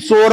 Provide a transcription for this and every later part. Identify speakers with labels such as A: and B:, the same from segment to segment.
A: 4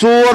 A: 4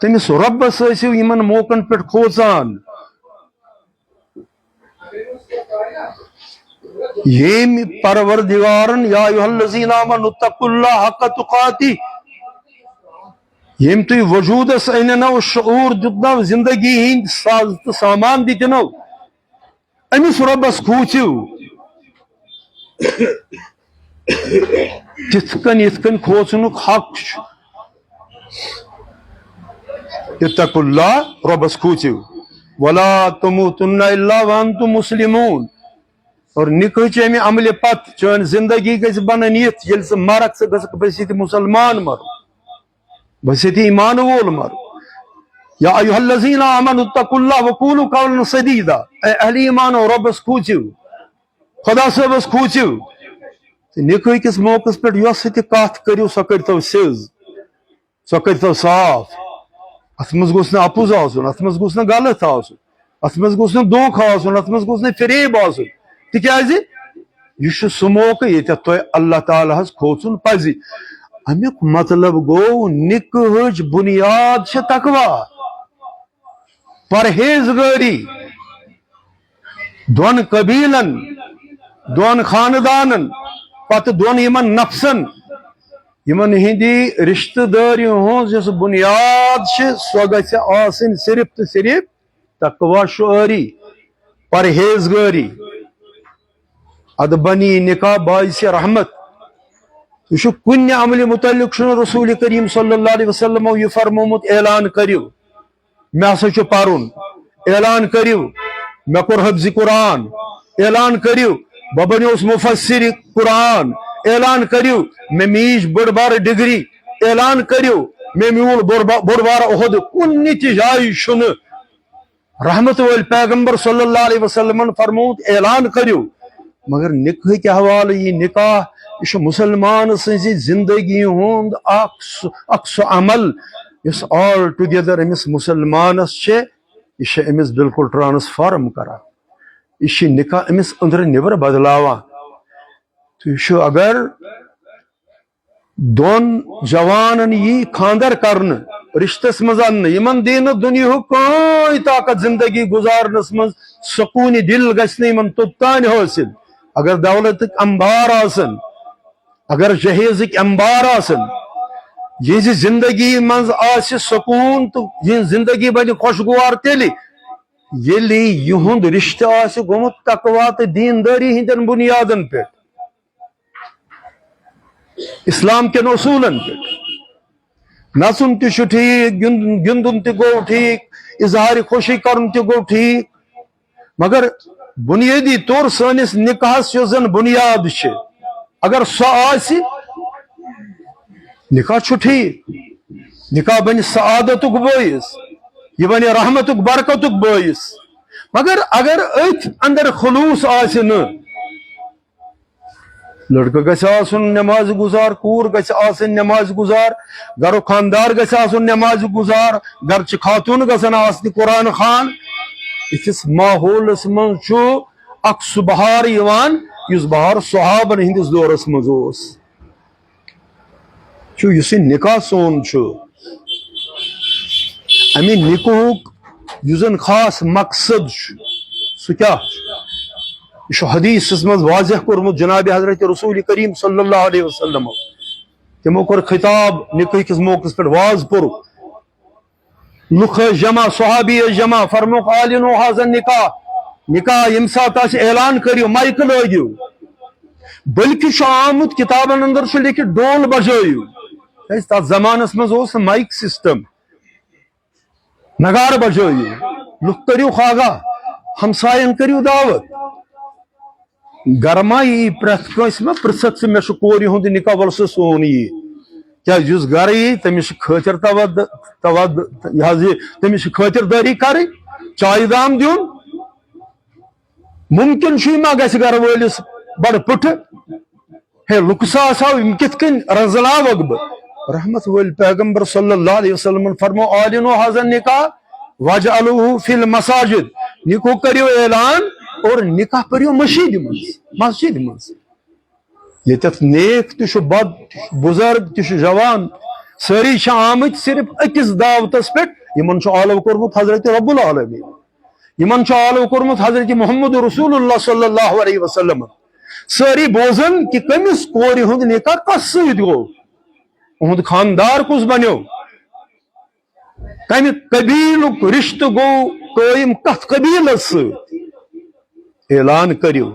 A: تمس ربس ٲسِو یمن موقعن پٮ۪ٹھ کھوژان ییٚمۍ پروردگارن یا ایھا الذین آمنوا اتقوا اللہ حق تقاتہ ییٚمۍ تُہۍ وجوٗدس أننو شعوٗر دیُتنو زندگی ہٕنٛدۍ ساز تہٕ سامان دِتنو أمِس رۄبس کھوٗژِو تِتھ کٔنۍ کھوژنُک حق چھُ اتقوا اللہ رۄبس کھوٗژِو ولا تموتن الا وانتم مسلمون اور نکاحٕچ امہِ عملہِ پتہٕ چٲنۍ زندگی گژھِ بنٕنۍ یِتھ ییٚلہِ ژٕ مرکھ ژٕ گژھکھ بٔسِتھ مسلمان مرُن بٔسِتھ ایمان وول مرُن یا ایھا الذین آمنوا اتقوا اللہ وقولوا قولا سدیدا اے اہل ایمانو رۄبس کھوٗژِو خدا صٲبس کھوٗژِو تہٕ نکاح کِس موقعس پٮ۪ٹھ یۄس تہِ کتھ کٔرِو سۄ کٔرۍتو سیٚز سۄ کٔرۍتو صاف اتھ منٛز گوٚژھ نہٕ اپُز آسُن اتھ منٛز گوٚژھ نہٕ غلط آسُن اتھ منٛز گوٚژھ نہٕ دھوکہٕ آسُن اتھ منٛز گوٚژھ نہٕ فریب آسُن تِکیٛازِ یہِ چھُ سُہ موقعہٕ ییٚتٮ۪تھ تۄہہِ اللہ تعالیٰ ہس کھوژُن پزِ امیُک مطلب گوٚو نکاحٕچ بنیاد چھِ تقوا پرہیزگٲری دۄن قبیٖلن دۄن خاندانن پتہٕ دۄن یِمن نفسن یمن ہٕنٛدِ رشتہٕ دٲری ہٕنٛز یۄس بنیاد چھِ سۄ گژھِ آسٕنۍ صرف تہٕ صرف تقوا شعٲری پرہیزگٲری ادٕ بنی نکاح باعث رحمت یہ چھُ کُنہِ عملہِ متعلق چھُنہٕ رسول کریم صلی اللہ علیہ وسلمو یہ فرمومُت اعلان کٔرِو مےٚ ہسا چھُ پرُن اعلان کٔرِو مےٚ کوٚر حفظِ قرآن اعلان کٔرِو بہٕ بنیوس مفسر قرآن اعلان کٔرِو مےٚ میٖج بٔڑ بارٕ ڈگری اعلان کٔرِو مےٚ میوٗل بوٚڑ بارٕ عہدٕ کُنہِ تہِ جایہِ چھُنہٕ رحمت وٲلۍ پیغمبر صلی اللہ علیہ وسلمن فرمومُت اعلان کٔرِو مگر نکاحٕکۍ حوالہٕ یہِ نکاح یہ چھُ مسلمان سٕنٛزِ زندگی ہُنٛد اکھ سُہ عمل یُس آل ٹُگیدر أمِس مسلمانس چھِ یہِ چھِ أمِس بالکل ٹرانسفارم کران یہِ چھِ نکاح أمِس أنٛدرٕ نٮ۪برٕ بدلاوان تہٕ یہِ چھُ اگر دۄن جوانن یی خاندر کرنہٕ رشتس منٛز اننہٕ یمن دی نہٕ دُنیہُک کٕہۭنۍ طاقت زندگی گُزارنس منٛز سکوٗنہِ دِل گژھِ نہٕ یمن توٚتانۍ حٲصِل اگر دولتٕکۍ انبار آسن اگر جہیزٕکۍ انبار آسن یہنٛزِ زندگی منٛز آسہِ سکوٗن تہٕ یہنٛز زندگی بنہِ خۄشگوار تیٚلہِ ییٚلہِ یِہُنٛد رشتہٕ آسہِ گوٚمُت تقوا تہٕ دیندٲری ہٕنٛدٮ۪ن بنیادن پٮ۪ٹھ اسلام کٮ۪ن اصوٗلن پٮ۪ٹھ نژُن تہِ چھُ ٹھیٖک گِنٛدُن تہِ گوٚو ٹھیٖک اظہارِ خوشی کرُن تہِ گوٚو ٹھیٖک مگر بنیٲدی طور سٲنِس نکاحس یۄس زن بنیاد چھِ اگر سۄ آسہِ نکاح چھُ ٹھیٖک نکاح بنہِ سعادتُک بٲعث یہ بنہِ رحمتُک برکتُک بٲعث مگر اگر أتھۍ اندر خلوٗص آسہِ نہٕ لڑکہٕ گژھِ آسُن نٮ۪مازِ گُزار کوٗر گژھِ آسٕنۍ نٮ۪مازِ گُزار گرُک خانٛدار گژھِ آسُن نٮ۪مازِ گُزار گرچہِ خاتوٗن گژھن آسنہِ قرآن خوان یِتھِس ماحولس منٛز چھُ اکھ سُہ بہار یِوان یُس بہار صحابن ہٕنٛدِس دورس منٛز اوس چھُ یُس یہِ نکاح سون چھُ امہِ نکاحُک یُس زن خاص مقصد چھُ سُہ کیاہ چھُ یہ چھُ حدیثس منٛز واضح کوٚرمُت جناب حضرت رسول کریم صلی اللہ علیہ وسلمو تِمو کوٚر خطاب نکاح کِس موقعس پٮ۪ٹھ واز پوٚرُکھ لُکھ ٲسۍ جمع صحابی ٲسۍ جمع فرموکھ عالِنو حاضا نکاح نکاح ییٚمہِ ساتہٕ آسہِ اعلان کٔرِو مایکہٕ لٲگِو بٔلکہِ چھُ آمُت کِتابن انٛدر چھُ لیکھِتھ ڈول بجٲیِو کیٛازِ تتھ زمانس منٛز اوس نہٕ مایک سسٹم نگارٕ بجٲیِو لُکھ کٔرِو آگاہ ہمساین کٔرِو دعوت گرما یی پرٛٮ۪تھ کٲنٛسہِ ما پرژھکھ ژٕ مےٚ چھُ کورِ ہُنٛد نکاح وَلہٕ سُہ سون یی کیٛازِ یُس گرٕ یی تٔمِس چھِ خٲطر یہِ حظ یہِ تٔمِس چھِ خٲطردٲری کرٕنۍ چایہِ دام دیُن مُمکِن چھُ یہِ ما گژھِ گرٕ وٲلِس بڑٕ پٕٹھٕ ہے لُکہٕ ساس آو یِم کِتھ کٔنۍ رنزلاوکھ بہٕ رحمت وٲلۍ پیغمبر صلی اللہ علیہ وسلمن فرمو عالِنو حاضا نکاح وجعلوہ فی المساجد نکاح کٔرِو اعلان اور نکاح پٔرِو مسجد منٛز ییٚتٮ۪تھ نیک تہِ چھُ بد تہِ چھُ بُزرگ تہِ چھُ جوان ساری آمت صرف اکس دعوتس پہ یمن آلو کورمت حضرت رب العالمین یمن آلو کورمت حضرت محمد رسول اللہ صلی اللہ علیہ وسلم ساری بوزن کہ کمس کور ہند نکاح کس ست گو اہد خاندار کس بنو کم قبیل رشتہ گو قائم کت قبیل ست اعلان کریو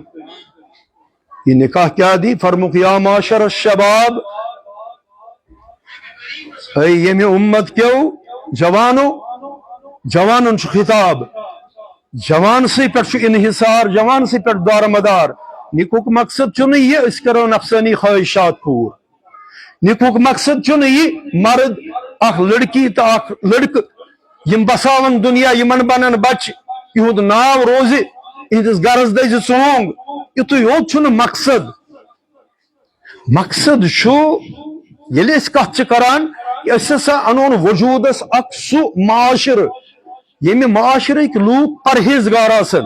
A: یہ نکاح کیا دی فرموک یا معاشر الشباب اے یمی امت کیو جوانو جوانن خطاب جوان سی پہ انحصار جوان سی پہ دار مدار نکوک مقصد چھ یہ اس کرو نفسانی خواہشات پور نکوک مقصد چھ یہ مرد اخ لڑکی تو اخ لڑک یم بساون دنیا یمن بنن بچ یہد ناو روز اہدس گرس دز ژونگ یتھ یوت چھ مقصد مقصد یل اس کت کران اس ہسا انون وجودس اک سو معاشر یمہ معاشرک لوگ پرہیزگار آسن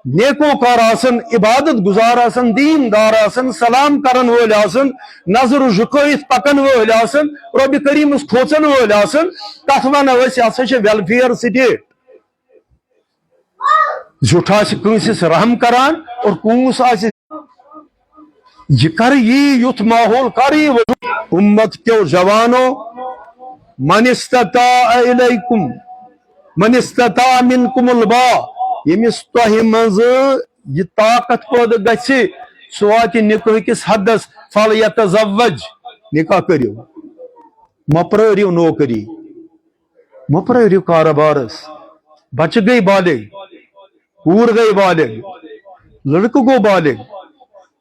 A: نیکوکار آسن عبادت گزار آسن دین دار آسن سلام کرن ول آسن نظر جھکائت پکن ول آسن رب کریمس کھوچن ول آسن تتھ ونو أسۍ ہسا چھ ویلفیئر سٹیٹ زیوٹھ آسہِ کٲنٛسس رحم کران اور کونس آسہِ یہ کر یہ یُتھ ماحول کر یہ وجود امت کیو جوانو من استطاع الیکم من استطاع منکم الباء یمس تہ مز یہ طاقت پید گژھِ سہ واتہِ نکاح کس حدس فلیتزوج نکاح کریو مپرٲرِو نوکری مپرٲرِو کاربارس بچہ گئی بالغ کور گئی بالغ لڑکہ گو بالغ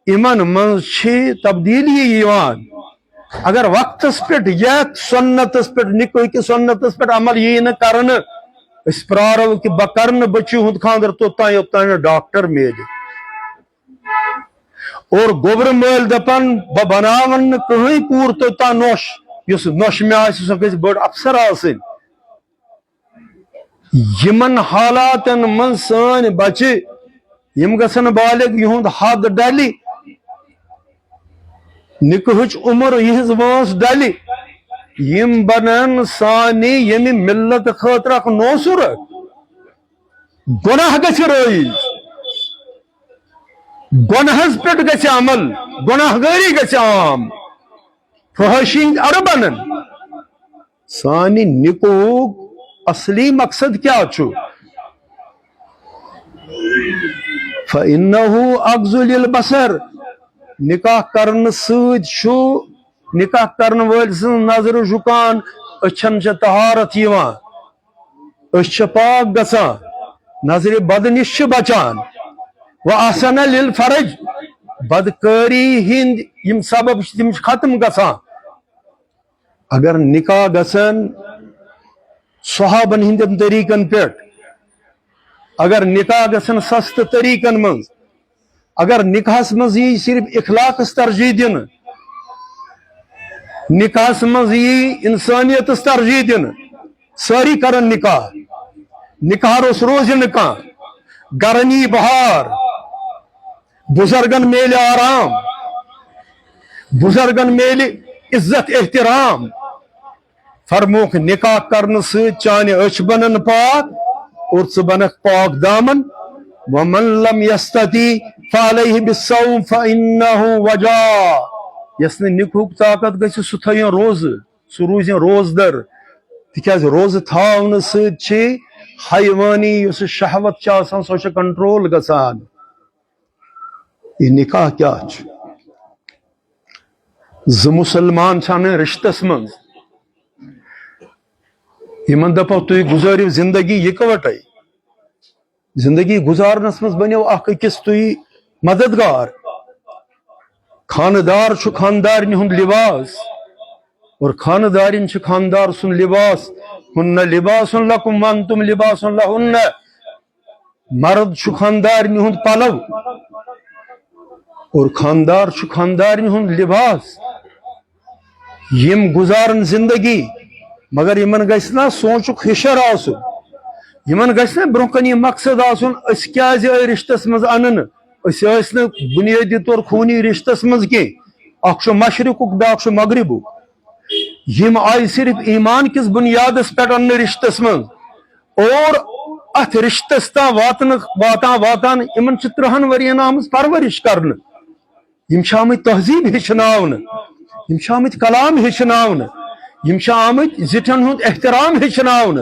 A: امن من تبدیلی یوان اگر وقتس پہ یت سنتس پہ نکاح کس سنتس پہ عمل یہ نہ کرن اس پرارو کہ بہ کرن بچی ہند خاندر توتان یوتان ڈاکٹر میل اور گوبر مل دپان بہ بناون کہیں کور توتان نوش اس نوش میں آس سہ گژھِ بڑ افسر آسن یمن حالاتن من سن بچہ یم گژھن بالغ یہند حد ڈلی نکاحچ عمر یہز وانس ڈلی یم بنن سانی یمی ملت خاطر اخ نوسر گناہ گژھِ رٲیِج گناہس پٮ۪ٹھ گژھِ عمل گناہ گٲری گژھِ عام فحٲشی ہٕنٛدۍ اڑٕ بنن سانہِ نکاحُک اصلی مقصد کیا چھُ فإنه أغض للبصر نکاح کرن ست نکاح کرن ول سن نظر جھکان اچھن چھ طہارت یوان اچھ چھ پاک گژھان نظر بد نش چھ بچان واحسن للفرج بدکاری ہند یم سبب تم ختم گژھان اگر نکاح گژھن صحابن ہندن طریقن پہ اگر نکاح گژھن سست طریقن من اگر نکاحس مز یہ صرف اخلاقس ترجیح دن نکاحس مز یہ انسانیتس ترجیح دن ساری کرن نکاح نکاح روز روز نکاح گرنی بہار بزرگن میل آرام بزرگن میل عزت احترام فرموک نکاح کرن ست چانہ اچھ بنن پاک اور ث بنک پاک دامن ومن لم یستطیع فعلیہ بالصوم فانہ وجا یس نہ نکاحُک طاقت گژھِ سہ تھٲیِن روز سہ روزن روزدر تکیاز روز تھاون ست چھ حیوانی یس شہوت چھ آسان سو چھ کنٹرول گژھان یہ نکاح کیا چھ ز مسلمان چھن رشتس من یمن دپو تھی گزارو زندگی یکوٹے زندگی گزارنس مز بنو اخ أکس تھی مددگار خاندار چھ خاندارن ہند لباس اور خاندارن چھ خاندار سن لباس ہن لباس لکم وانتم لباس لہن مرد چھ خاندارن ہند پلو اور خاندار چھ خاندارن ہند لباس یم گزارن زندگی مگر یمن گژھِ نا سونچک ہشر آسن یمن گژھِ نا برونٛہہ کن یہ مقصد آسن اس کیازِ آیہِ رشتس مز انن اس ٲسۍ نہٕ بنیٲدی طور خوٗنی رشتس مز کینٛہہ اکھ چھُ مشرقُک بیاکھ چھُ مغربُک یم آئی صرف ایمان کس بنیادس پہ ان رشتس من اور ات رشتس تا واتان امن 30 ورین آمت پرورش کرن یم آمت تہذیب ہچناون یم آمت کلام ہچناون یم آمت زٹھن ہند احترام ہچناون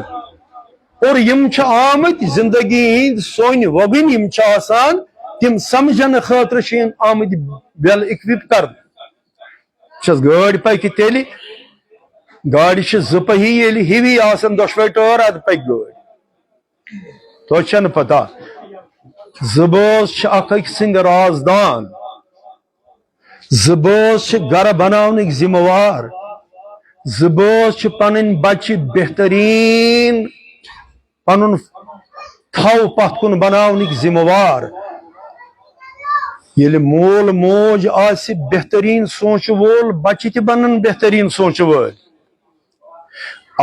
A: اور یم آمت زندگی ہند سون وگن یم آسان تم سمجھن خاطر آمت ویل اکوپ کر گاڑی پکہ تیل گاڑی زپہی یل ہیوی آسن دشوے ٹٲر اد پکہ گاڑی تو پتہ زبوز اخ أکۍ سٕنٛدۍ رازدان زبوز گھر بناونٕکۍ ذمہ وار زبوز پنٕنۍ بچہ بہترین پنن تھو پتھ کن بناونٕکۍ ذمہ وار ییٚلہِ مول موج آسہِ بہترین سونچ وول بچہ تہِ بنن بہترین سونچ وٲلۍ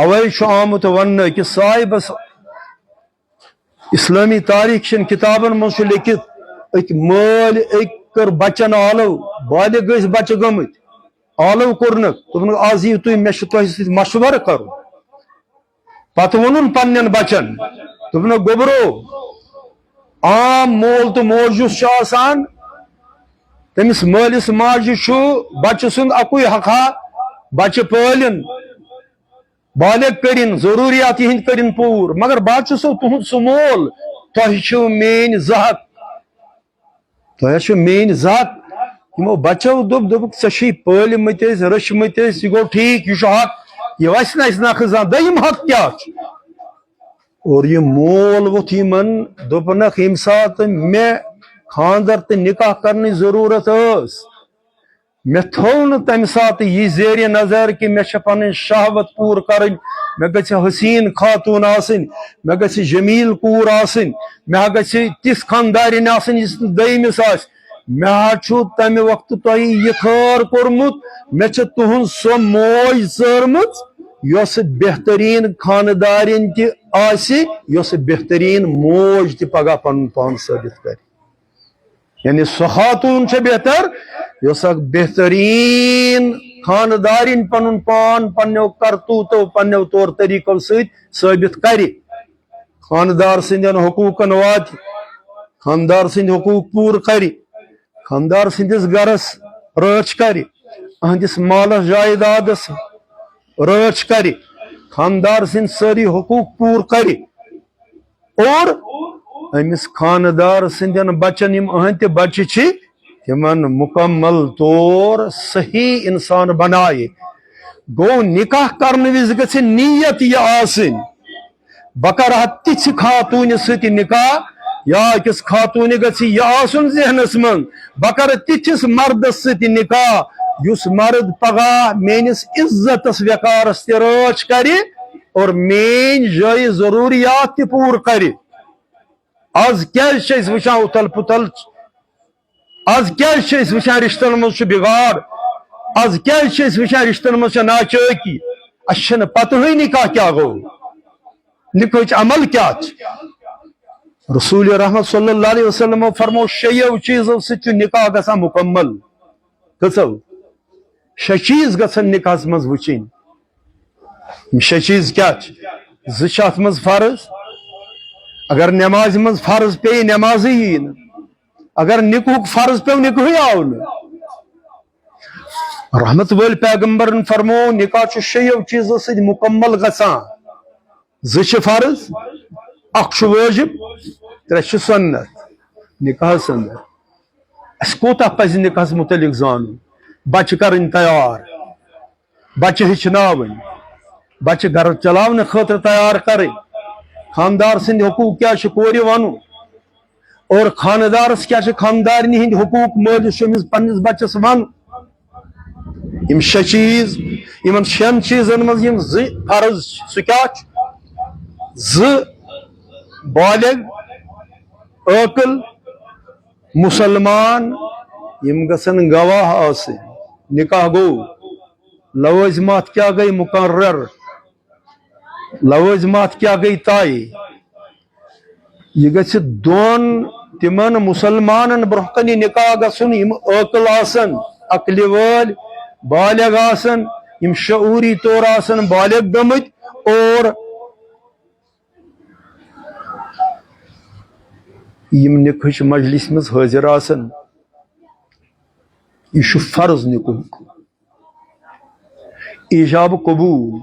A: اوے چھُ آمُت وننہٕ کہ صاحبس اسلامی تاریخ چن کتابن مز لیکھت اک مال اک کر بچن آلو بالغ گس بچہ گمت آلو کورنک دوپنک آز یِیِو تُہۍ مےٚ چھُ تۄہہِ سۭتۍ مشورٕ کرُن پتہٕ ووٚنُن پننٮ۪ن بچن دوپنکھ گوٚبرو عام مول تو موج یُس چھُ آسان تٔمِس مٲلِس ماجہِ چھُ بچہ سُنٛد اکُے حقا بچہ پٲلِن بالغ کرن ضروریات ہند کرن پور مگر بہٕ چھُسو تُہُنٛد سُہ مول تۄہہِ چھِو میٲنۍ زٕ حق تۄہہِ چھِو میٲنۍ زٕ حق یِمو بچو دوٚپُکھ ژےٚ چھُے پٲلمٕتۍ أسۍ رٔچھمٕتۍ أسۍ یہِ گوٚو ٹھیٖک یہِ چھُ حق یہِ وسہِ نہٕ اَسہِ نکھٕ زانٛہہ دوٚیِم حق کیٛاہ چھُ اور یہِ مول ووٚتھ یِمن دوٚپنکھ ییٚمہِ ساتہٕ مےٚ خاندر تہٕ نکاح کرنٕچ ضروٗرت ٲس مےٚ تھوٚو نہٕ تمہِ ساتہٕ یہِ زیرِ نظر کہ مےٚ چھےٚ پنٕنۍ شہوت پوٗرٕ کرٕنۍ مےٚ گژھِ حسیٖن خاتوٗن آسٕنۍ مےٚ گژھِ جمیٖل کوٗر آسٕنۍ مےٚ گژھِ تِژھ خاندارِنۍ آسٕنۍ یُس نہٕ دوٚیمِس آسہِ مےٚ چھُ تمہِ وقتہٕ تۄہہِ یہِ خٲر کوٚرمُت مےٚ چھےٚ تُہنٛز سۄ موج ژٲرمٕژ یۄس بہتریٖن خاندارِنۍ تہِ آسہِ یۄس بہتریٖن موج تہِ پگاہ پنُن پان ثٲبت کرِ یعنی سۄ خاتوٗن چھےٚ بہتر یۄس اکھ بہتریٖن خاندارِنۍ پنُن پان پننیو کرتوٗتو پننیو طور طریٖقو سۭتۍ ثٲبت کرِ خاندار سٕنٛدٮ۪ن حقوٗقن واتہِ خاندار سٕنٛدۍ حقوٗق پوٗرٕ کرِ خاندار سٕنٛدِس گرس رٲچھ کرِ أہنٛدِس مالس جایدادس رٲچھ کرِ خاندار سٕنٛدۍ سٲری حقوٗق پوٗرٕ کرِ اور أمِس خاندار سٕنٛدٮ۪ن بچن یِم أہنٛدۍ تہِ بچہِ چھِ تمن مکمل طور صحیح انسان بنائے گو نکاح کرنے وز گژھِ نیت یہ آسن بہ کرہا تِژھِ خاتوٗنہِ سۭتۍ نکاح یا أکِس خاتوٗنہِ گژھِ یہ آسُن ذہنس من بہ کرٕ تِتھِس مردس سۭتۍ نکاح یُس مرد پگاہ میٲنِس عزتس وقارس تہِ رٲچھ کرِ اور میٲنۍ جایہِ ضروٗریات تہِ پوٗرٕ کرِ آز کیازِ چھِ أسۍ وٕچھان اُتھل پُتھل آز کیازِ چھِ أسۍ وٕچھان رشتن منٛز چھُ بِگاڑ آز کیازِ چھِ أسۍ وٕچھان رشتن منٛز چھےٚ ناچٲکی اَسہِ چھنہٕ پتہٕے نکاح کیٛاہ گوٚو نکاحٕچ عمل کیٛاہ چھِ رسول رحمت صلی اللہ علیہ وسلمو فرمو 6 چیٖزو سۭتۍ چھُ نکاح گژھان مکمل کٔژو 6 چیٖز گژھن نکاحس منٛز وٕچھِنۍ یِم 6 چیٖز کیٛاہ چھِ 2 چھِ اتھ منٛز فرض اگر نمازِ منٛز فرض پیٚیہِ نمازٕے یی نہٕ اگر نکاحُک فرض پیو نکاحٕے آو نہٕ رحمت وٲلۍ پیغمبرن فرمو نکاح چھُ 6 چیٖزو سۭتۍ مکمل گژھان 2 چھِ فرض 1 چھُ وٲجب 3 چھِ سنت نکاحس اندر اَسہِ کوٗتاہ پزِ نکاحس متعلق زانُن بچہِ کرٕنۍ تیار بچہِ ہیٚچھناوٕنۍ بچہِ گرٕ چلاونہٕ خٲطرٕ تیار کرٕنۍ خاندار سٕنٛدۍ حقوٗق کیٛاہ چھِ کورِ ونُن اور خاندارس کیٛاہ چھِ خاندارنہِ ہٕنٛدۍ حقوٗق مٲلِس چھُ أمِس پننِس بچس ونُن یِم 6 چیٖز یِمن 6 چیٖزن منٛز یِم 2 فرض چھِ سُہ کیٛاہ چھُ 2 بالغ عٲقل مسلمان یِم گژھن گواہ آسٕنۍ نکاح گوٚو لوٲزمات کیٛاہ گٔے مقرر لوٲزمات کیٛاہ گٔے طے یہ گژھِ 2 تمن مسلمانن برونٛہہ کنہِ نکاح گژھُن یِم عٲقل آسن عقلہِ وٲلۍ بالغ آسن یم شعوری طور آسن بالغ گمت اور یم نکہچ مجلس مز حاضر آسن یہ فرض نکہ ایجاب قبول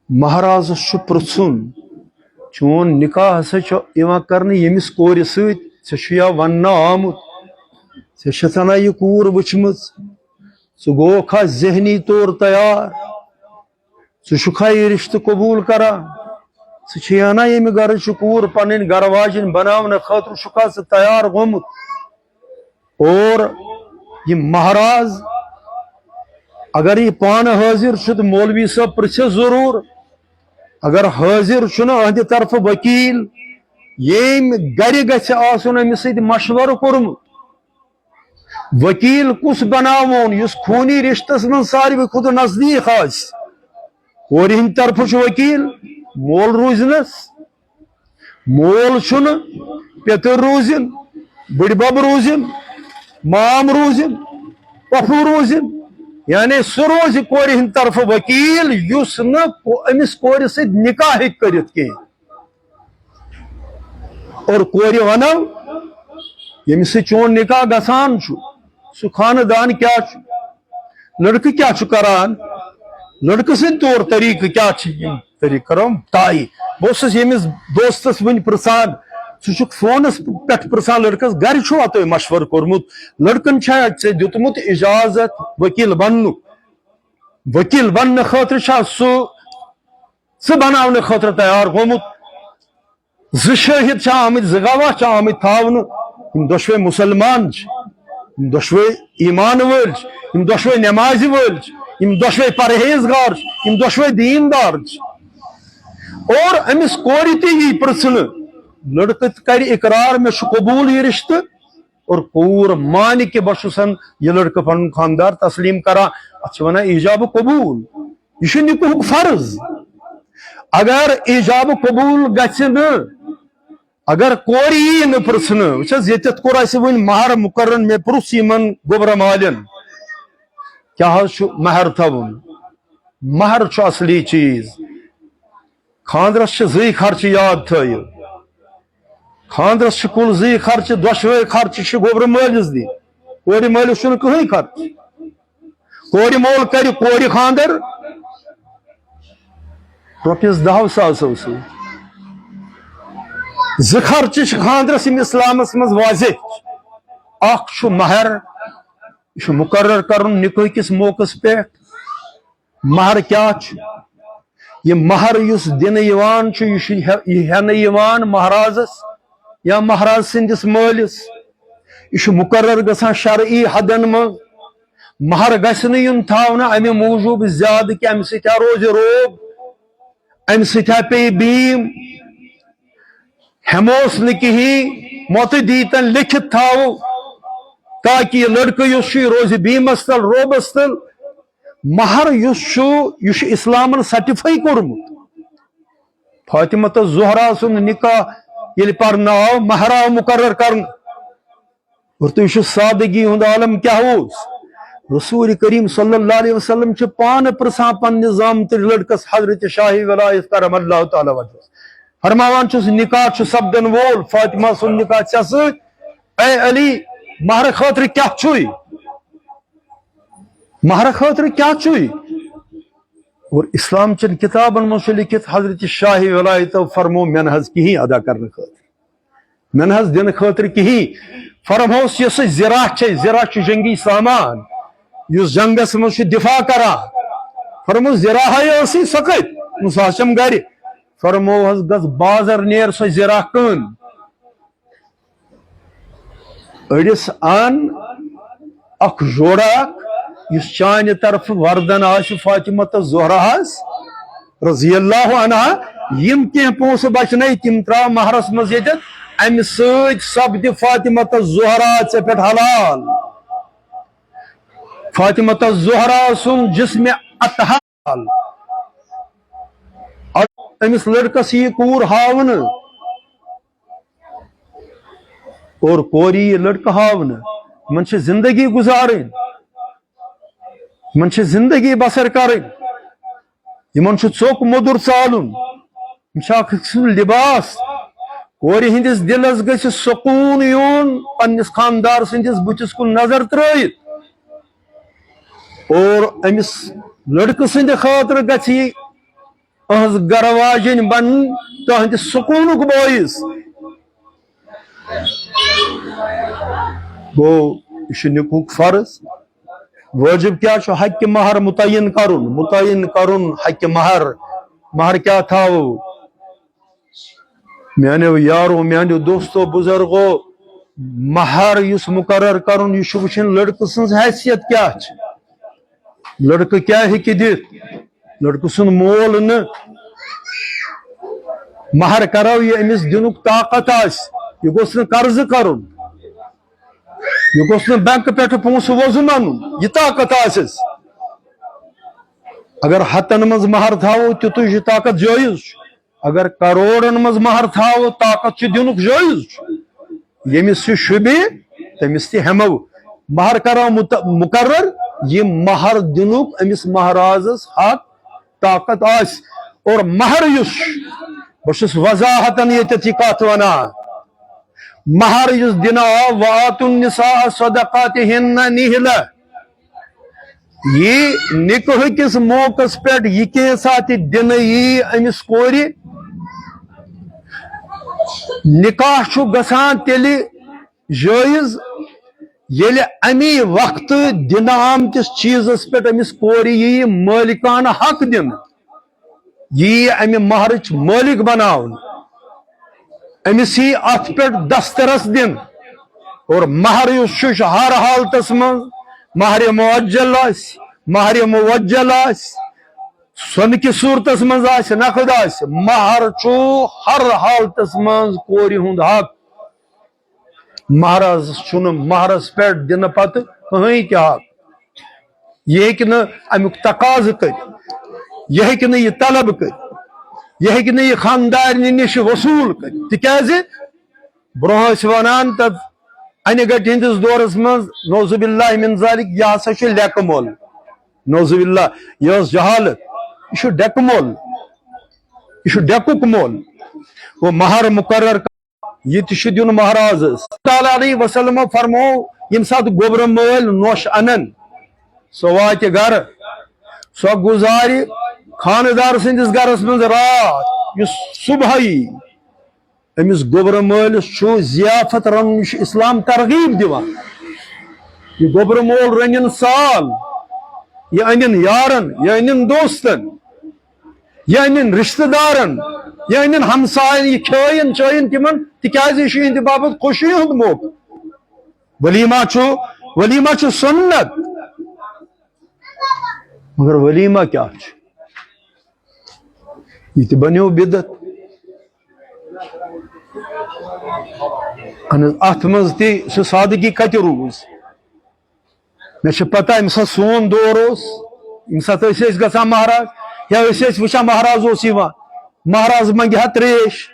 A: مہراز پرژھن چون نکاح ہسا کرنے یمس کور ستیا ون آمت ژےٚ یہ کور وچمت ژٕ گوکھا ذہنی طور تیار ژٕ یہ رشتہ قبول کران ژٕ یمہ گرچ کور پنن گھر واجن بناونہ خاطر چھکھا ژٕ تیار گومت اور یہ مہراز اگر یہ پانہ حاضر تو مولوی صاحب پرژھس ضرور اگر حاضر چھُنہ اہندِ طرف وکیل یم گر گژھِ آسُن أمِس سۭتۍ مشورٕ کوٚرمُت وکیل کس بناون یس خونی رشتس من ساروی کھت نزدیک آس کورِ ہند طرف چھ وکیل مول روزنس مول چھُنہ پیتر روزن بڑبب روزن مام روزن پۄپھوٗ روزن یعنی سہ روز کورِ ہند طرف وکیل یس امس کورِ سۭتۍ نکاح ہیٚکہِ کٔرِتھ کینٛہہ اور کورِ ونو ییٚمِس سۭتۍ چون نکاح گژھان چھُ سہ خاندان کیا لڑکہ کیا کران لڑکہ سند طور طریقہ کیا طریقہ کرو طے بہت یمس دوستس ون پرژھان سہ فونس پہ پرژھان لڑکس گر چھوا تھی مشورہ کورمت لڑکن چھا ژےٚ دیُتمُت اجازت وکیل بننُک وکیل بننے خاطر چھا سہ بناونہٕ خاطر تیار گومت زٕ شٲہد چھا آمٕتۍ زٕ گواہ چھا آمٕتۍ تھاونہٕ یم دۄشوے مسلمان یم دۄشوے ایمان وٲلۍ یم دۄشوے نمازِ وٲلۍ یم دۄشوے پرہیزگار یم دۄشوے دیندار اور امس کورِ تہِ یی پرژھنہٕ لڑکہ کر اقرار میں قبول یہ رشتہ اور کور مان کہ بہ چھسن یہ لڑکہ پن خاندار تسلیم کران اتھ ونان ایجاب قبول یہ نکاح فرض اگر ایجاب قبول گژھِ نہٕ اگر کور یی نہٕ پرژھنہٕ وچھس ییٚتٮ۪تھ کوٚر اسہِ وۄنۍ مہر مقرر مےٚ پرُژھ یمن گوبرہ مالٮ۪ن کیٛاہ حظ چھُ مہر تھاوُن مہر چھُ اصلی چیز خاندرس چھِ زٕے خرچہٕ یاد تھٲیِو خاندرس چھِ کُل زٕے خرچہٕ دۄشوے خرچہٕ چھِ گوبرٕ مٲلِس دِنۍ کورِ مٲلِس چھُنہٕ کٕہٕنۍ خرچہٕ کورِ مول کرِ کورِ خاندر رۄپیس 10,000 سۭتۍ زٕ خرچہٕ چھِ خاندرس یِم اسلامس منٛز واضح اکھ چھُ مہر یہ چھُ مقرر کرُن نکاح کِس موقعس پٮ۪ٹھ مہر کیٛاہ چھُ یہ مہر یُس دِنہٕ یِوان چھُ یہِ چھُ ہٮ۪نہٕ یِوان مہرازس یا مہراز سٕنٛدِس مٲلِس یہ چھُ مقرر گژھان شرعی حدن منٛز مہر گژھِ نہٕ یُن تھاونہٕ امہِ موٗجوٗب زیادٕ کہِ امہِ سۭتۍ روزِ روب امہِ سۭتۍ پیٚیہِ بیٖم ہیموس نہٕ کِہیٖنۍ مۄتہٕ دیٖتن لیکھِتھ تھاوو تاکہ یہ لڑکہ یُس چھُ یہِ روزِ بیٖمس تل روبس تل مہر یُس چھُ یہِ چھُ اسلامن سرٹیفائی کوٚرمُت فاطمہ تہٕ زہرا سُنٛد نکاح ییٚلہِ پرنہٕ آو مہر آو مقرر کرنہٕ اور تُہۍ وٕچھِو سادگی ہُنٛد عالم کیٛاہ اوس رسول کریم صلی اللہ علیہ وسلم چھِ پانہٕ پرژھان پننِس زامتٕرۍ لڑکس حضرت شاہ ولایت کرم اللہ تعالیٰ وجہ فرماوان چھُس نکاح چھُ سپدن وول فاطمہ سُنٛد نکاح ژےٚ سۭتۍ اے علی مہر خٲطرٕ کیٛاہ چھُے مہر خٲطرٕ کیٛاہ چھُے اور اسلام چن کتابن منٛز چھُ لیکھِتھ حضرت شاہ ولایتو فرمو مےٚ نہ حظ کِہیٖنۍ ادا کرنہٕ خٲطرٕ مےٚ نہ حظ دِنہٕ خٲطرٕ کِہیٖنۍ فرموس یۄس زِرا چھے زِرا چھُ جنگی سامان یُس جنگس منٛز چھُ دفاع کران فرموس زِرا ہاے ٲسٕے سۄ کتہِ سۄ حظ چھم گرِ فرمو حظ گژھ بازر نیر سۄ زِرا کٕن أڑِس ان اکھ جوڑا یُس چانہِ طرفہٕ وردن آسہِ فاطمہ تہٕ زہراہس رضی اللہ عنہا یم کینٛہہ پونٛسہٕ بچنٲے تِم ترٛاو مہرس منٛز ییٚتٮ۪تھ امہِ سۭتۍ سپدِ فاطمہ تہٕ زہرا ژےٚ پٮ۪ٹھ حلال فاطمہ تہٕ زہرا سُنٛد جسمِ اطہار أمِس لڑکس یی کوٗر ہاونہٕ اور کورِ یی لڑکہٕ ہاونہٕ یِمن چھِ زندگی گزارٕنۍ من چھ زندگی بسر کرن یمن چھ ژوٚک موٚدُر ژالُن یم چھ اکھ قسم لباس کورِ ہندس دلس گژھِ سکون یون پننس خاندار سندس بتس کن نظر ترٲیِتھ اور امس لڑکہ سند خاطر گژھِ یہ اہز گر واجن بن تہند سکونک باعث گو یہ نکوک فرض واجب کیا حق مہر متعین کرن حق مہر کیا تھاو میانو یارو میانو دوستو بزرگو مہر اس مقرر کرن یہ وچھن لڑکہ سن حیثیت کیا لڑکہ کیا ہیکہ دتھ لڑکہ سن مول نہ مہر کرو یہ امس دنک طاقت آس یہ گوس نہ قرض کرن یہ گوس نہ بینک پہ پونس وزن ان یہ طاقت آسس اگر ہتن مز مہر تھاو تیتھ طاقت جائز اگر کروڑن مز مہر تھاو طاقت دنک جائز یمس یہ شبہ تمس تہ ہمو مہر کرو مقرر یہ مہر دنک امس مہرازس حق طاقت آس اور مہر یس بس وضاحتن یہ کت ونان مہر یس دن آو وآتوا النساء صدقاتہن نہلہ یہ نکاح کس موقع پہ یہ کیسات دن امس کور نکاح چھ گژھان تیلہِ جائز ییلہِ امی وقت دن آمتس چیزس پہ امس کور یہ مالکانہ حق دن یہ امہ مہرچ مالک بناون امس یہ ات پہ دسترس دن اور مہر اس ہر حالتس من مہر معجل آس مہر موجل آس سن کی صورتس من آس نقد آس مہر چھو ہر حالتس من کور ہند حق مہراز چھن مہرس پہ دن پتہ کہیں تہ حق یہ ہیکہ نہ امیک تقاض کر یہ ہیکہ نہ یہ طلب کر یہ ہیکہ نہ یہ خاندارنہ نش وصول کر تکیازِ برونٛہہ ٲسۍ ونان تتھ انہِ گٹہِ ہندس دورس من نعوذ باللہ من ذالک یہ ہسا چھ لیکہٕ مول نعوذ باللہ یہ جہالت یہ ڈیکہٕ مول یہ ڈیکُک مول وہ مہر مقرر یہ تہ دن مہرازس تعالیٰ علیہ وسلم فرمو یم سات گوبر مول نوش انن سو واتہ گر سو گزارِ خاندار سندس گرس من رات یہ صبح امس گوبر مالس ضیافت رن اسلام ترغیب دیوان یہ گوبر مول رنن سال یہ انن یارن یہ انن دوستن یہ انن رشتہ دارن یہ انن ہمسائن یہ کھائن چائن تمن تکیاز یہ اہند باپت خوشی ہند موقع ولیمہ چھ سنت مگر ولیمہ کیا یہ تہ بنیو بدعت ات مز تہ سہ سادگی کتہ روز مے چھ پتہ یم سات سون دور یم سات گژھان مہراز یا وچھان مہراز مہراز منگہ ہا تریش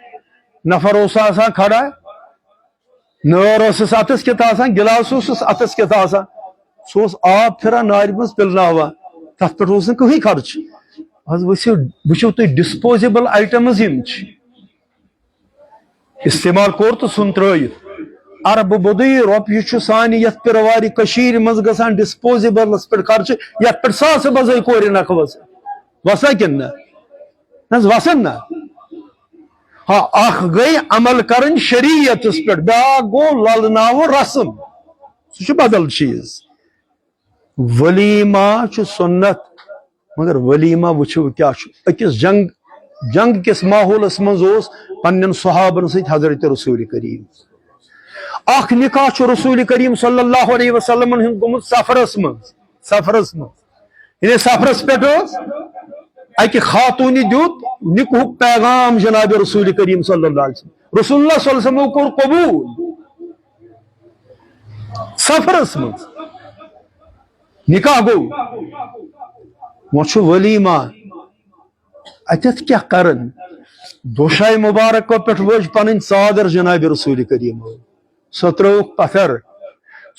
A: نفر آسان کھڑا نار اتس کت گلاس اتس کت سہ آب پھران نار مز پلناوان تر پہ کہیں خرچ وچو تھی ڈسپوزیبل آئٹمز استعمال کور تو سن ترائت ارب بدی روپیہ سانہ یت پیرواری کشیر مز گژھان ڈسپوزیبلس پہ خرچ یت پہ ساس بزے کور نکھ وسا کن وسن نا ہاں اخ گئی عمل کرن شریعتس پہ بیاکھ گو للناو رسم سہ بدل چیز ولیمہ سنت مگر ولیمہ وچھو کیا اکس جنگ کس ماحولس مز پنن صحابن ست حضرت رسول کریم اخ نکاح رسول کریم صلی اللہ علیہ وسلم گومت سفرس من یعنی سفرس پہ اکہ خاتون دیت نکاح پیغام جناب رسول کریم صلی اللہ علیہ وسلم رسول اللہ صلی اللہ علیہ وسلم کور قبول سفرس من نکاح گو وہ ولیمہ اتت کیا کرن دوشائی مبارک پہ وج پن ثادر جناب رسول کریم سہ تروک پتھر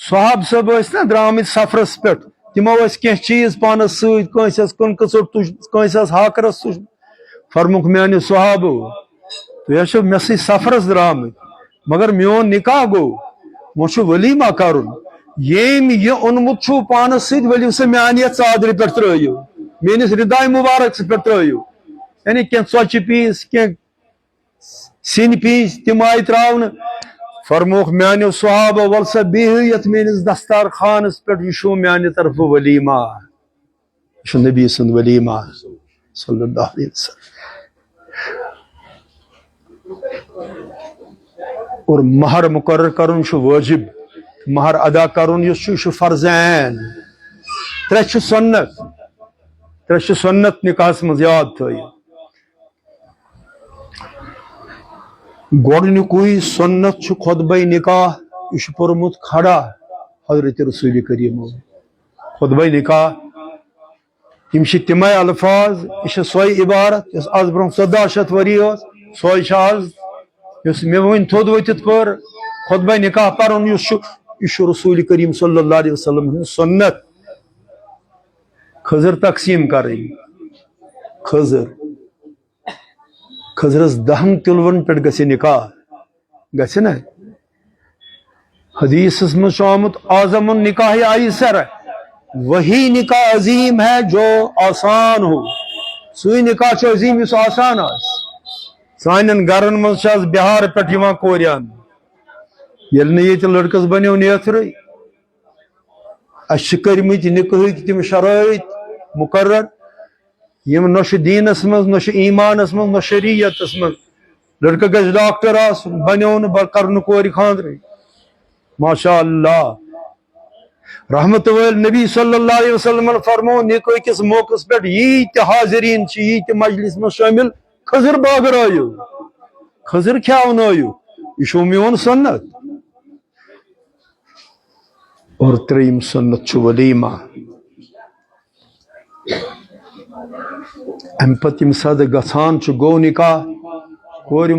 A: صحاب صاحب نا درامت سفرس پہ تمو کی چیز پانس ستس کن کچر تجھ ہاکرس تج فرموک میانو صحابو تھی مے سی سفرس درامت مگر میون نکاح گو وہ ولیمہ کرن یم یہ اونمت چھو پانس ست ولو سہ میانہ ثادر پہ ترو میانس ردائے مبارک پہ ترو یعنی کی ژۄچہ پیس کی سن پیس تم آئی تراؤن فرموک میانو صحابہ ول سا بہو یت میانس دستارخانس پہ یہ میانہ طرف ولیمہ یہ نبی سند ولیمہ صلی اللہ علیہ وسلم اور مہر مقرر کرن واجب مہر ادا کرن یہ فرض عین ترے سنت نکاحس مز یاد تھو گۄڈنیُکُے سنت خطبہ نکاح یہ پورمت کھڑا حضرت رسول کریم خطبہ نکاح یم تمے الفاظ یہ سوئی عبارت اس آز برہ 1400 وری سوئی آز اس مے ون تھود وتت پر خطبہ نکاح پرن یہ رسول کریم صلی اللہ علیہ وسلم سنت خضر تقسیم کریں خضرس 10 کلون پہ گھ نکاح گھِ نا حدیث مز آمت اعظم النکاح ایسر وہی نکاح عظیم ہے جو آسان ہو سوئی نکاح عظیم اس آسان سان گرن مز بہار پہ کوران یل یہ لڑکس بنو نیتر اس کرمت نکاح تم شرائط مقرر یم نہ دینس مز نہ ایمانس مز نہ شریعتس مز لڑکہ گھس ڈاکٹر بنو کرن کور خاندر ماشاء اللہ رحمت ول نبی صلی اللہ علیہ وسلم فرمو نکاح کس موقع پہ یہ حاضرین یہ مجلس میں شامل خضر باغرایو خضر کھیاونایو یہ میون سنت اور تریم سنت ولیمہ ام پتہ یم سات گھان گو نکاح کور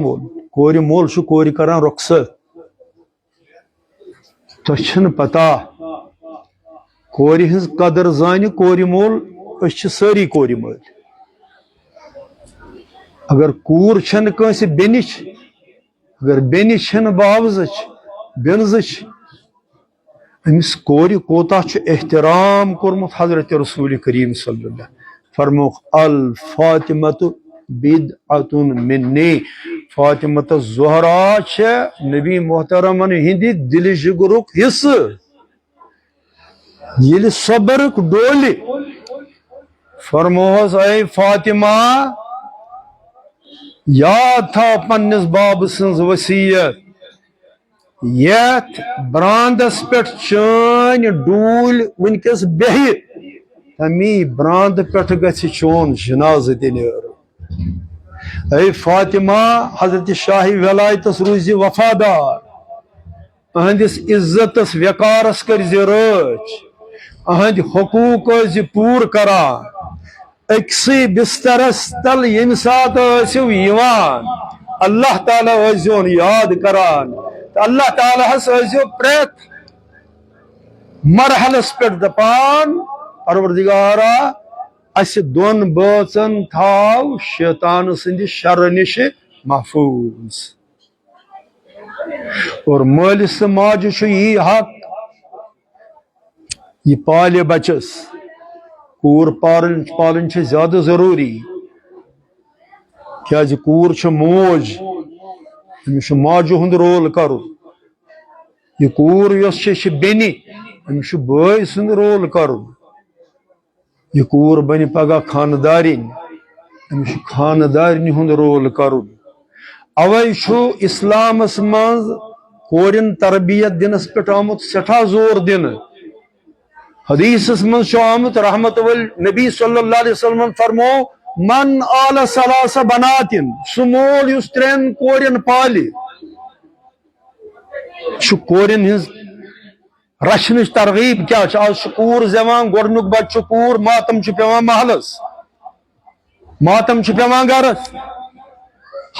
A: مول کور کران رخصت تہ پتہ کور ہز قدر زان کور مول اس ساری کور مل اگر کور چھن کنس بینچ اگر بینچ چھن باوزچ بینزچ امس کور کوتا احترام کورمت حضرت رسول کریم صلی اللہ فرموک الفاطمۃ بدعۃ منی فاطمۃ الزہرا نبی محترمن ہند دل جگرک حصہ یل صبرک ڈول فرموس اے فاطمہ یاد تھا پنس باب سنز وصیت یت براندس پہ چین ڈول ونکس بہہ تمی براند پہ گھ چون جناز دن اے فاطمہ حضرت شاہ ولایتس روز وفادار اہندس عزتس وقارس کرز رچ اہند حقوق پور کران اکسی بسترس تل یم سات اللہ تعالیٰ یاد کران اللہ تعالیٰ پریت مرحلس پہ دپان پروردگارا اس دون بچن تھاو شیطان سند شر نش محفوظ اور مالس ماجہ یہ حق یہ پالے بچس کور پالن زیادہ ضروری کیا کور موج امس ماجہ ہند رول کرو یہ کور یس بینی امس بٲے سند رول کرو یہ کور بن پگہ خاندارین امس خاندارن ہند رول کرو اوے اسلامس مز کورن تربیت دنس پہ آمت سٹھا زور دن حدیثس مز آمت رحمت ول نبی صلی اللہ علیہ وسلم فرمو من آل ثلاث بناتن سہ مول اس 3 کورن پالہ کورن ہز رچنچ ترغیب کیا آج کور زیوان گۄڈنیُک بچہ کور ماتم پیوان محلس ماتم پیوان گرس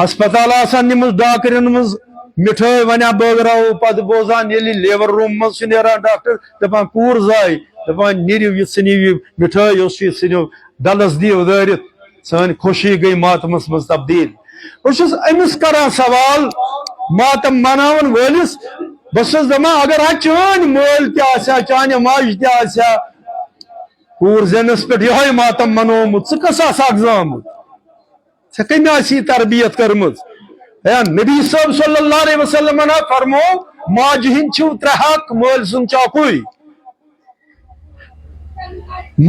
A: ہسپتال آسان نمت ڈاکرین مز مٹھائی ونیا بٲگراو پتہٕ بوزان ییٚلہِ لیبر روٗم منٛز چھُ نیران ڈاکٹر دپان کوٗر زاے دپان نیٖرِو یہِ ژھٕنِو یہِ مٹھٲے یۄس یہِ ژھٕنِو ڈلس دِیِو دٲرِتھ سٲنۍ خوشی گٔے ماتمس منٛز تبدیٖل بہٕ چھُس أمِس کران سوال ماتم مناون وٲلِس بہٕ چھُس دپان اگر ہا چٲنۍ مٲلۍ تہِ آسہِ ہا چانہِ ماجہِ تہِ آسہِ ہا کوٗر زینس پٮ۪ٹھ یِہوے ماتم منومُت ژٕ کس آسہٕ اکھ زامُت ژےٚ کٔمۍ آسی یہِ تربیت کٔرمٕژ نبی صٲب صلی اللہ علیہ وسلم فرمو ماجہِ ہٕنٛدۍ چھِو ترٛےٚ حق مٲلۍ سُنٛد چھُ اکُے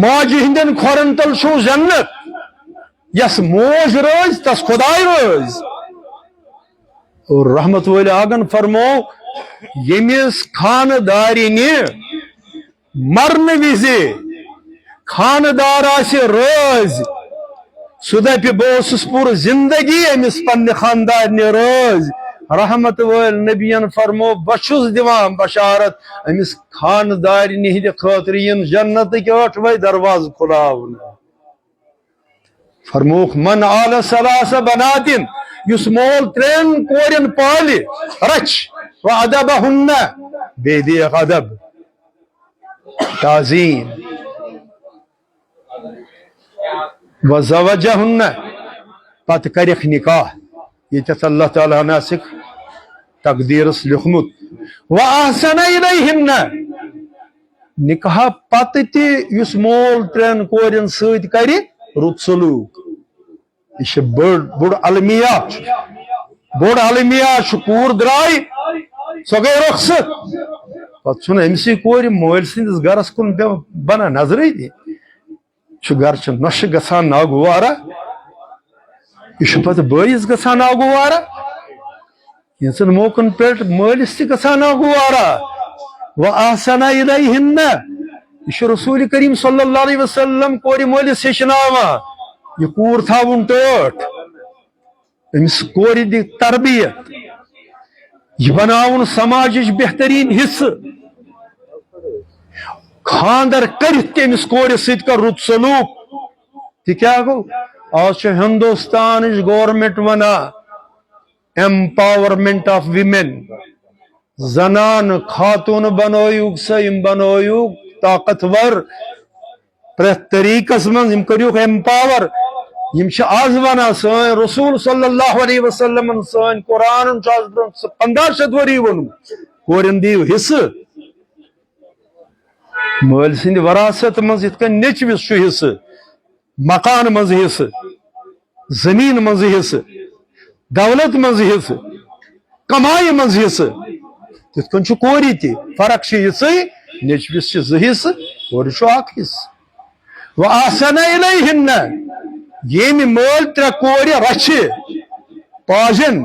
A: ماجہِ ہٕنٛدٮ۪ن کھۄرن تل چھُو جنت یس موج روزِ تس خۄداے روزِ اور رحمت وٲلۍ آگن فرمو ییٚمِس خانہٕ مرنہٕ وِزِ خانہٕ دار آسہِ رٲزۍ سُہ دپہِ بہٕ اوسُس پوٗرٕ زندگی أمِس پننہِ خاندارنہِ رٲزۍ رحمت وٲلۍ نبین فرمو بہٕ چھُس دِوان بشارت أمِس خاندارنہِ ہٕنٛدِ خٲطرٕ یِن جنتٕکۍ ٲٹھوَے دروازٕ کھُلاونہٕ فرموکھ من آل ثلاث بناتن یُس مول ترٛٮ۪ن کورٮ۪ن پالہِ رچھِ وادبہن بیٚیہِ دِیکھ ادب تعظیٖم وزوجہن پتہٕ کرٮ۪کھ نکاح ییٚتٮ۪تھ اللہ تعالیٰ ہن آسِکھ تقدیٖرس لیوٗکھمُت واحسن الیہن نکاح پتہٕ تہِ یُس مول ترٛٮ۪ن کورٮ۪ن سۭتۍ کرِ رُت سلوٗک یہ چھُ بوٚڑ المیہ چھُ کوٗر درٛاے سۄ گٔے رۄخصت پتہٕ چھُنہٕ أمسٕے کورِ مٲلۍ سٕنٛدِس گرس کُن بنان نظرٕے دِنۍ چھُ گرچہِ نۄشہِ گژھان ناگوارا یہِ چھُ پتہٕ بٲیِس گژھان ناگوارا کینٛژن موقعن پٮ۪ٹھ مٲلِس تہِ گژھان ناگوارا واحسن الیہن یہ چھُ رسول کریم صلی اللہ علیہ وسلم کورِ مٲلِس ہیٚچھناوان یہِ کوٗر تھاوُن ٹٲٹھ أمِس کورِ دِ تربیت یہِ بناوُن سماجٕچ بہتریٖن حصہٕ خاندر کٔرِتھ تہِ أمِس کورِ سۭتۍ کر رُت سلوٗک تہِ کیٛاہ گوٚو آز چھُ ہندوستانٕچ گورمنٹ ونان ایمپاورمنٹ آف ویمین زنانہٕ خاتوٗنہٕ بنٲیوُکھ سا یِم بنٲیوُکھ طاقتور پرٛٮ۪تھ طریٖقس منٛز یِم کٔرِوکھ ایمپاور یِم چھِ آز ونان سٲنۍ رسول صلی اللہ علیہ وسلمن سٲنۍ قرآنن چھُ آز برونٛہہ 1500 ؤری ووٚنمُت کورٮ۪ن دِیِو حصہٕ مٲلۍ سٕنٛدِ وراثت منٛز یِتھ کٔنۍ نیٚچوِس چھُ حصہٕ مکان منٛز حصہٕ زمیٖن منٛز حصہٕ دولت منٛز حصہٕ کمایہِ منٛز حصہٕ تِتھ کٔنۍ چھُ کورِ تہِ فرق چھِ یِژٕے نیٚچوِس چھِ 2 حصہٕ کورِ چھُ 1 حصہٕ واحسن الیہن ییٚمہِ مٲلۍ 3 کورِ رچھِ پاجن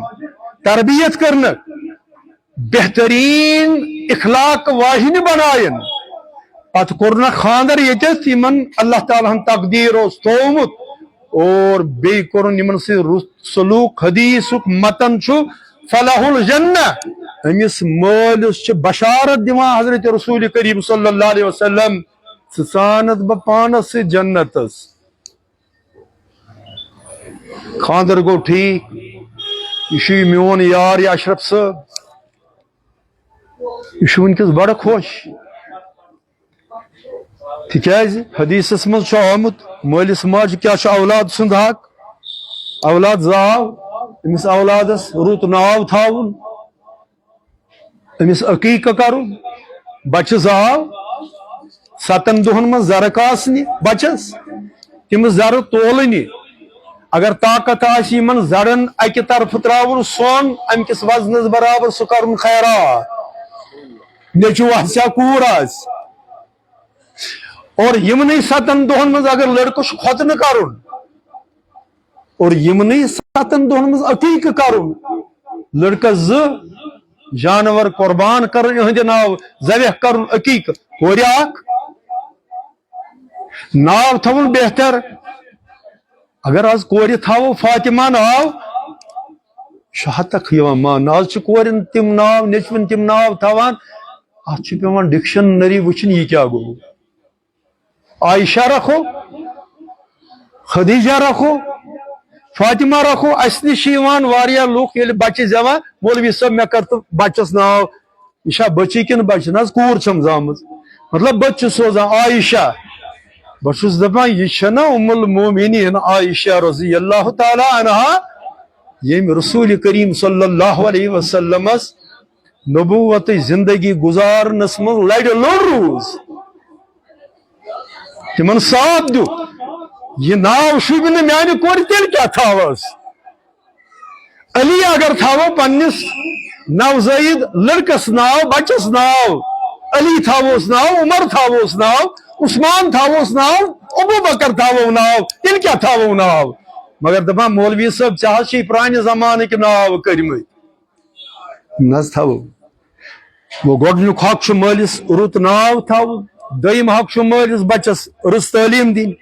A: تربیت کرنکھ بہتریٖن اخلاق واجنہِ بنایَن پتہٕ کوٚرنکھ خاندر ییٚتٮ۪تھ یِمن اللہ تعالیٰ ہن تقدیٖر اوس تھومُت اور بیٚیہِ کوٚرُن یِمن سۭتۍ رُت سلوٗک حدیٖثُک متن چھُ فلح الجنہ أمِس مٲلِس چھِ بشارت دِوان حضرت رسول کریم صلی اللہ علیہ وسلم ژٕ ژانتھ بہٕ پانس سۭتۍ جنتس خاندر گوٚو ٹھیٖک یہِ چھُ میون یار یہِ اشرف صٲب یہِ چھُ وٕنکیٚس بڑٕ خۄش تِکیٛازِ حدیٖثس منٛز چھُ آمُت مٲلِس ماجہِ کیٛاہ چھُ اولاد سُنٛد حق اولاد زاو أمِس اولادس رُت ناو تھاوُن أمِس عقیٖقہٕ کرُن بچہِ زاو 7 دۄہن منٛز زرٕ کاسنہِ بچس تِم زرٕ تولنہِ اگر طاقت آسہِ یِمن زرن اکہِ طرفہٕ تراوُن سۄن امہِ کِس وزنس برابر سُہ کرُن خیرات نیٚچوٗ آسہِ یا کوٗر آسہِ اور یِمنٕے 7 دۄہن منٛز اگر لڑکہٕ چھُ ختنہٕ کرُن اور یِمنٕے 7 دۄہن منٛز عقیٖقہٕ کرُن لڑکس 2 جانور قۄربان کرٕنۍ یِہنٛدِ ناو ذبح کرُن عقیٖقہٕ کورِ 1 ناو تھاوُن بہتر اگر آز کورِ تھاوو فاطمہ ناو چھُ ہتکھ یِوان ماننہٕ آز چھِ کورٮ۪ن تِم ناو نیٚچوٮ۪ن تِم ناو تھاوان اتھ چھُ پیٚوان ڈکشنری وٕچھِنۍ یہِ کیٛاہ گوٚو عائشہ رکھو خدیجہ رکھو فاطمہ رکھو اس نش واریاہ لوک یل بچہ زیوان مولوی صاحب مے کر تو بچس ناو یہ بچی کن بچہ نا کور چھم زامز مطلب بچہ سوزان عائشہ بس دپان یہ نا ام المومنین عائشہ رضی اللہ تعالی عنہا یم رسول کریم صلی اللہ علیہ وسلم نبوت زندگی گزارنس من لڑ لڑ روز تمن ساتھ دیت یہ ناو شوب نا میانہ کور تیل کیا تھاوس علی اگر تھاو پنس نوزائید لڑکس ناو بچس ناو علی تھاوس ناو عمر تھاوس ناو عثمان تھاوس ناو ابو بکر تھاو ناو تیل کیا تھاو ناو مگر دپان مولوی صاحب ژے پرانہ زمانک ناو کرمت نز تھاو وہ گۄڈنیُک حق چھُ مٲلِس رُت ناو تھاوُن دوٚیِم حق چھُ مٲلِس بچس رٕژ تعلیٖم دِنۍ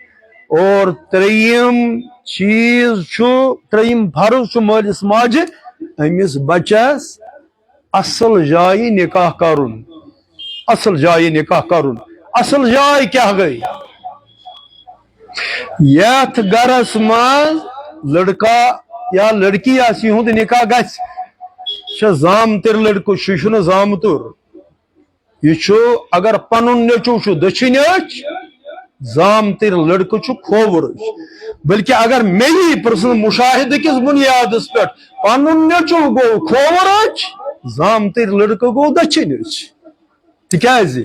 A: اور ترٛیٚیِم چیٖز چھُ ترٛیٚیِم فرض چھُ مٲلِس ماجہِ أمِس بچس اصل جایہِ نکاح کرُن اصل جایہِ نکاح کرُن اصل جاے کیٛاہ گٔے یتھ گرس منٛز لڑکا یا لڑکی آسہِ یِہُنٛد نکاح گژھِ زامتر لڑکہٕ چھُ یہِ چھُنہٕ زامتُر یہ چھُ اگر پنُن نیٚچوٗ چھُ دٔچھِنۍ أچھ زامتر لڑکہٕ چھُ کھووُر أچھ بلکہ اگر مے یی پرژھنہٕ مشاہدٕ کِس بُنیادس پٮ۪ٹھ پنُن نیٚچوٗ گوٚو کھووُر أچھ زامتر لڑکہٕ گوٚو دٔچھِنۍ أچھ تِکیٛازِ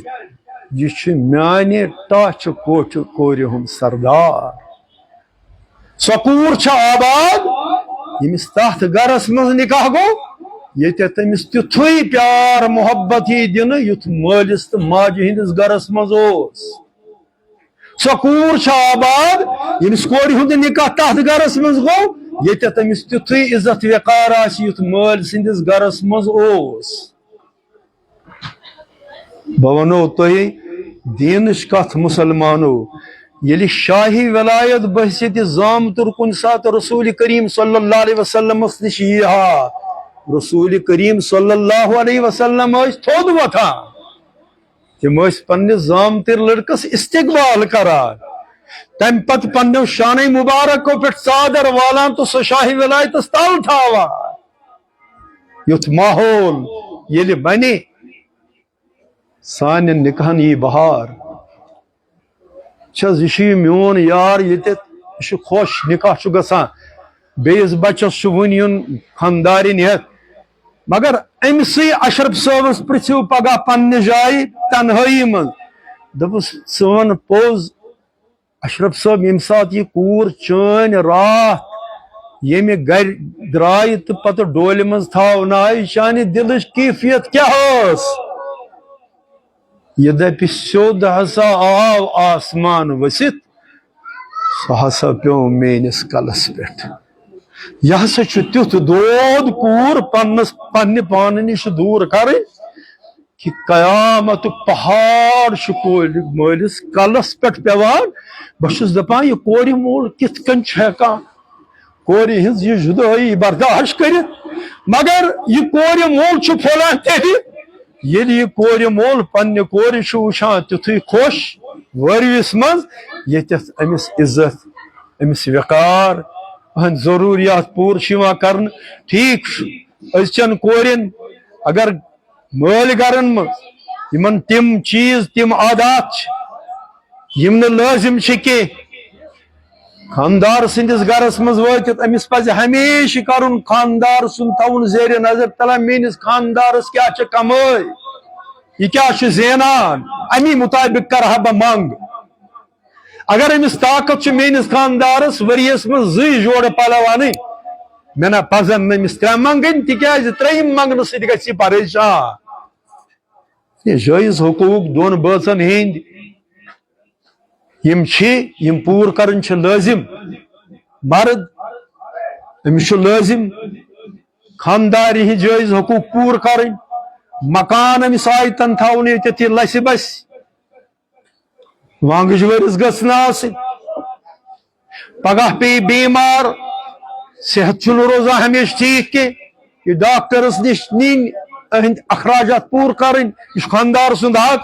A: یہ چھُ میانہِ ٹاچھِ کوٹھِ کورِ ہُنٛد سردار سۄ کوٗر چھےٚ آباد ییٚمِس تتھ گرس منٛز نکاح گوٚو ییٚتٮ۪تھ تٔمِس تیُتھُے پیار محبت یی دِنہٕ یُتھ مٲلِس تہٕ ماجہِ ہٕنٛدِس گرس منٛز اوس سۄ کوٗر چھےٚ آباد ییٚمِس کورِ ہُنٛد نکاح تتھ گرس منٛز گوٚو ییٚتٮ۪تھ تٔمِس تیُتھُے عزت وقار آسہِ یُتھ مٲلۍ سٕنٛدِس گرس منٛز اوس بہٕ ونو تۄہہِ دیٖنٕچ کتھ مُسلمانو ییٚلہِ شاہی ولایت بحثیتہِ زامتُر کُنہِ ساتہٕ رسول کریم صلی اللہ علیہ وسلمس نش یی ہا رسول کریم صلی اللہ علیہ وسلم تھوٚد وۄتھان تم پننس زامتر لڑکس استقبال کران تمہ پتہٕ پننیو شانہ مبارکو پہ ژادر والان تو سۄ شاہی ولایتس تل تھاوان یُتھ ماحول ییٚلہِ بنہِ سانٮ۪ن نکاحن یی بہار چھس یہ چھُ میون یار ییٚتٮ۪تھ یہِ چھُ خۄش نکاح چھُ گژھان بیٚیِس بچس چھُ وُنہِ یُن خاندارِنۍ ہٮ۪تھ مگر أمسٕے اشرف صٲبس پرژھِو پگاہ پننہِ جایہِ تنہٲیی منٛز دوٚپُس ژٕ ون پوٚز اشرف صٲب ییٚمہِ ساتہٕ یہِ کوٗر چٲنۍ راتھ ییٚمہِ گرِ درٛایہِ تہٕ پتہٕ ڈولہِ منٛز تھاونایہِ چانہِ دلٕچ کیفیت کیٛاہ ٲس یہ دپہِ سیوٚد ہسا آو آسمان ؤسِتھ سُہ ہسا پیوٚو میٲنِس کلس پٮ۪ٹھ یہ ہسا چھُ تیُتھ دود کوٗر پننہِ پانہٕ نِش دوٗر کرٕنۍ کہ قیامتُک پہاڑ چھُ کورِ مٲلِس کلس پٮ۪ٹھ پیوان بہٕ چھُس دپان یہِ کورِ مول کِتھ کٔنۍ چھُ ہٮ۪کان کورِ ہٕنٛز یہِ جُدٲیی برداشت کٔرِتھ مگر یہِ کورِ مول چھُ پھۄلان تیٚلہِ ییٚلہِ یہِ کورِ مول پننہِ کورِ چھُ وٕچھان تیُتھُے خۄش وٲرۍوِس منٛز ییٚتٮ۪تھ أمِس عزت أمِس وقار أہنٛدۍ ضروٗریات پوٗرٕ چھِ یِوان کرنہٕ ٹھیٖک چھُ أزچٮ۪ن کورٮ۪ن اگر مٲلۍ گرن منٛز یِمن تِم چیٖز تِم عادات چھِ یِم نہٕ لٲزِم چھِ کینٛہہ خاندار سٕنٛدِس گرس منٛز وٲتِتھ أمِس پزِ ہمیشہِ کرُن خاندار سُنٛد تھاوُن زیرِ نظر تلا میٲنِس خاندارس کیٛاہ چھِ کمٲے یہِ کیٛاہ چھُ زینان امی مطابق کرٕ ہا بہٕ منٛگ اگر أمِس طاقت چھُ میٲنِس خاندارس ؤریس منٛز 2 جورٕ پلو انٕنۍ مےٚ نہ پزن نہٕ أمِس 3 منٛگٕنۍ تِکیٛازِ 3یِم منٛگنہٕ سۭتۍ گژھِ یہِ پریشان یہ جٲیز حقوٗق 2 بٲژن ہٕنٛدۍ یِم چھِ یِم پوٗرٕ کرٕنۍ چھِ لٲزِم مرد أمِس چھُ لٲزِم خاندارِ ہٕنٛدۍ جٲیز حقوٗق پوٗرٕ کرٕنۍ مکان أمِس آیتن تھاوُن ییٚتٮ۪تھ یہِ لسہِ بسہِ وانگٕج ؤرِس گٔژھ نہٕ آسٕنۍ پگاہ پیٚیہِ بیمار صحت چھُنہٕ روزان ہمیشہِ ٹھیٖک کینٛہہ یہِ ڈاکٹرس نِش نِنۍ أہنٛدۍ اخراجات پوٗرٕ کرٕنۍ یہِ چھُ خاندار سُنٛد حق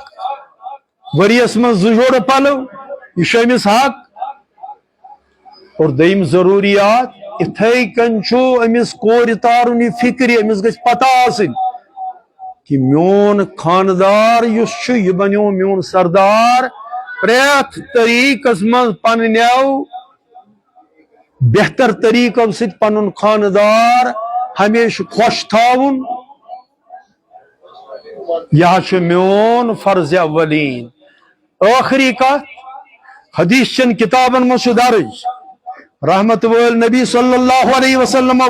A: ؤریس منٛز 2 جورٕ پلو یہ چھُ أمِس حق اور دوٚیِم ضروٗریات اتھے کن امس کور تارن یہ فکر امس گھ پتہ آسن کہ میون خاندار یہ بنو میون سردار پریت طریقس من پنو بہتر طریقوں ست پن خاندار ہمیشہ خوش تھاون یہ میون فرض اولین آخری کت حدیث چن کتابن من درج رحمت ول نبی صلی اللہ علیہ وسلم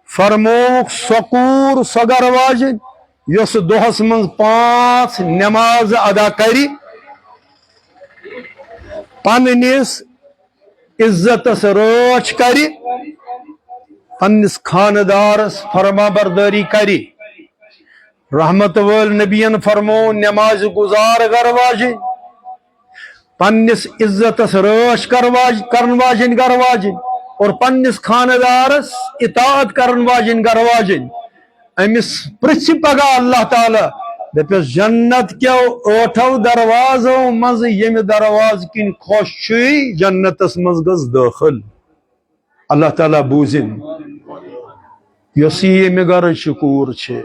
A: فرموک سکور سگر واجن یس دہس من 5 نماز ادا کری پننس عزتس رچ کری پنس خاندارس فرما برداری کری رحمت ول نبین فرمو نماز گزار گر واجن پنس عزتس رچ کرن واجن گر واجن اور پنس خاندارس اطاعت کرن واجن گر واجن امس پرچھ پگہ اللہ تعالی دپس جنت کیو 8 دروازو مز یم درواز کن خوش چھ جنتس مز گز داخل اللہ تعالی بوزن یس یم گر شکور چھ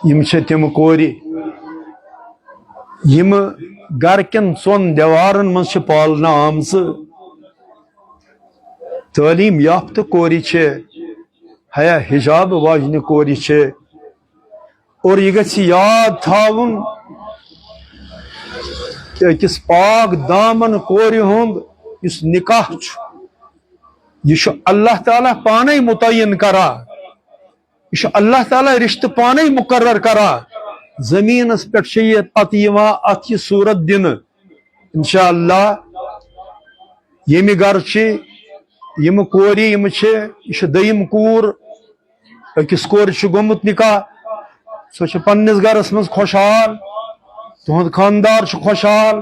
A: یم چھ تم کوری یم گر کن 4 دیوارن من چھ پالنا آمز تعلیم یافتہ کوری چھ حیا حجاب واجن کوری چھ اور یہ گھ یاد تھاون کہ اکس پاک دامن کور ہند اس نکاح یہ اللہ تعالیٰ پانے متعین کرا یہ اللہ تعالیٰ رشتہ پانے مقرر کرا زمینس پہ پتہ ات یہ صورت دن انشاءاللہ یم گر یم کوری یم یہ دیم کور اکس کور گومت نکاح سو پنس گرس مز خوشحال تہد خاندار خوشحال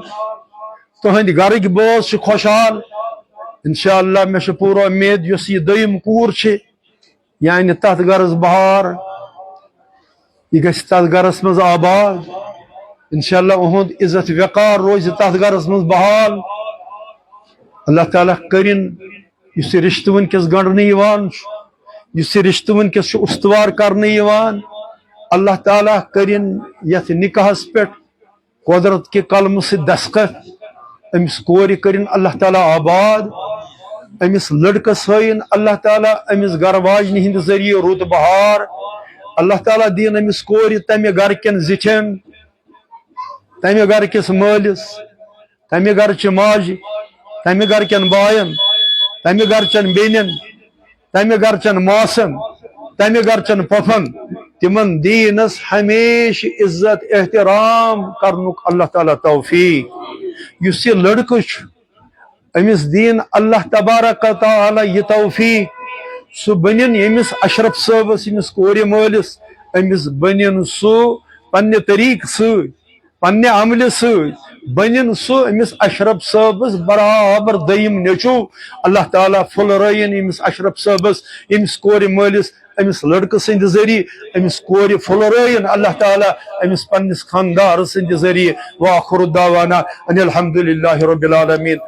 A: تہند گرک بوز خوشحال انشاءاللہ میں پورا امید اس یہ دیم کور یعنی تت گرس بہار یہ گھ تت گرس مز آباد انشاءاللہ اہد عزت وقار روز تت گرس مز بحال اللہ تعالیٰ کرن اس رشتہ ونکس گنڈنے اس رشتہ ونکس استوار کرنے اللہ تعالیٰ کرن یت نکاحس پہ قدرت کے قلم سے دستخط امس کور کرن اللہ تعالیٰ آباد امس لڑکس ہین اللہ تعالیٰ امس گر واجن ہند ذریعہ رت بہار اللہ تعالیٰ دین امس کور تمہ گر کن زٹھن تمہ گر کس مالس تمہ گر چہ ماج تمہ گر کن بائن تمہ گر چن بینن تمہ گر چن ماسن تمہ گر چن پفن تمن دینس ہمیشہ عزت احترام کرنک اللہ تعالیٰ توفیق اس یہ لڑکہ امس دین اللہ تبارک تعالیٰ یہ توفیق سہ بنن یمس اشرف صٲبس یمس کور مالس امس بنن سہ پنہ طریق پنہ عمل بنن سہ امس اشرف صٲبس برابر دیم نیچو اللہ تعالیٰ پھلرائن امس اشرف صٲبس امس کور مالس امس لڑکہ سند ذریعہ امس کور پھلرائن اللہ تعالیٰ امس پنس خاندار سند ذریعہ واخر دعوانا ان الحمد للہ رب العالمین